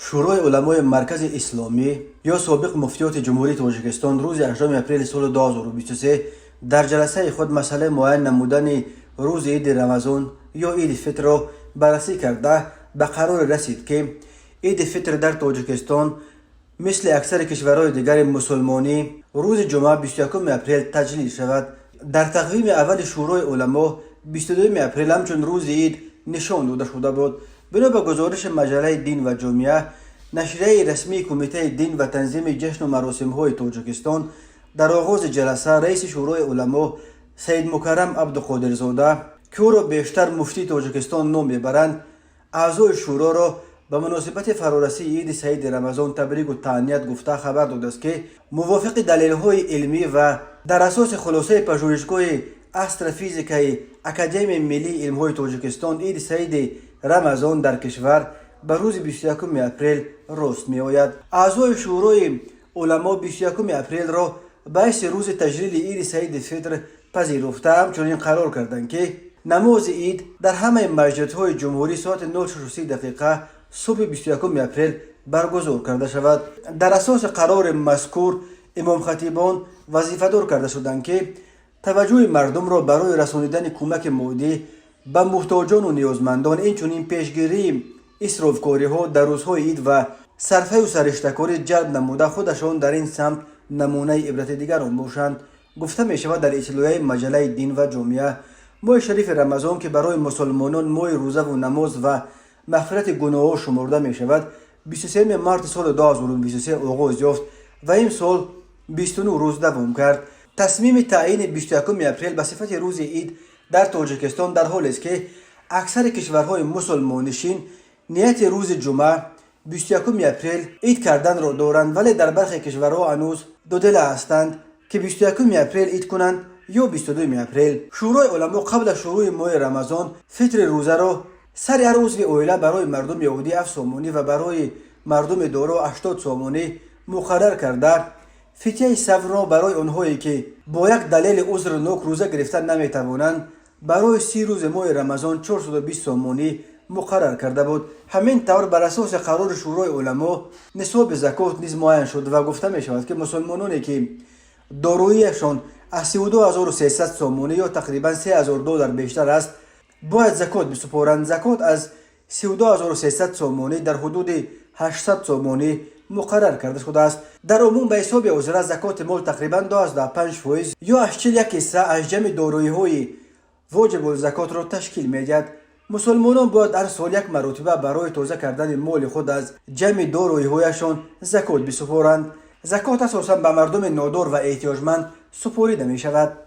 شورای علمای مرکز اسلامی یا سابق مفتیات جمهوری تاجیکستان روز 8 اپریل سال 2023 در جلسه خود مسئله معین نمودن روز عید رمضان یا عید فطر را بررسی کرده به قرار رسید که عید فطر در تاجیکستان مثل اکثر کشورهای دیگر مسلمانی روز جمعه 21 اپریل تجلیل شود. در تقویم اول شورای علما 22 اپریل همچون روز عید نشان داده شده بود. بنا به گزارش مجله دین و جامعه، نشریه رسمی کمیته دین و تنظیم جشن و مراسم های تاجیکستان در آغاز جلسه رئیس شورای علما سید مکرم عبدالقادرزاده که او را بیشتر مفتی تاجیکستان نام میبرند، اعضای شورا را به مناسبت فرارسی عید سعید رمضان تبریک و تهنیت گفته خبر داده است که موافق دلیل های علمی و در اساس خلاصه پژوهشگاه استروفیزیک اکادمی ملی علم های تاجیکستان عید سعید رمضان در کشور به روز 21 اپریل راست می آید. اعضای شورای علما 21 اپریل را باعث روز تجلیل عید سعید فطر پذیرفته، همچنین قرار کردند که نماز عید در همه مسجدهای جمهوری ساعت 9:30 صبح 21 اپریل برگزار کرده شود. در اساس قرار مذکور امام خطیبان وظیفه‌دار کرده شدند که توجه مردم را برای رسانیدن کمک مادی به محتاجان و نیازمندان، اینچنین پیشگیری اسرافکاری ها در روزهای عید و صرفه و سرشتکاری جلب نموده خودشان در این سمت نمونه عبرت دیگران باشند. گفته می شود در اطلاعیه مجله دین و جامعه ماه شریف رمضان که برای مسلمانان ماه روزه و نماز و مغفرت گناه شمرده می شود 23 مارس سال 2023 آغاز یافت و این سال 29 روز دوام کرد. تصمیم تعیین 21 اپریل به صفت روز عید در تاجیکستان در حال است که اکثر کشورهای مسلمان نشین نیت روز جمعه 21 اپریل عید کردن را دارند، ولی در برخی کشورها هنوز دو دل هستند که 21 اپریل عید کنند یا 22 اپریل. شورای علما قبل از شروع ماه رمضان فطر روزه را سر هر عضو عائله برای مردم یهودی 7 سومانی و برای مردم دارا 80 سومانی مقرر کرده فدیه صبر را برای آنهایی که با یک دلیل عذرناک روزه گرفتن نمیتوانند برای 30 روز ماه رمضان 420 سومانی مقرر کرده بود. همین طور بر اساس قرار شورای علما نصاب زکات نیز معین شد و گفته می شود که مسلمانانی که داراییشان از 32300 سومانی یا تقریبا $3000 بیشتر است باید زکات بسپارند. زکات از 32300 سومانی در حدود 800 سومانی مقرر کرده شده است. در عموم به حساب وزارت زکات مال تقریبا 12.5% یا 81% از جمع دارایی‌های واجب الزکات را تشکیل می‌دهد. مسلمانان باید هر سال یک مرتبه برای تازه کردن مال خود از جمع دارایی‌هایشان زکات بسپارند. زکات اساساً به مردم نادار و احتیاجمند سپریده می‌شود.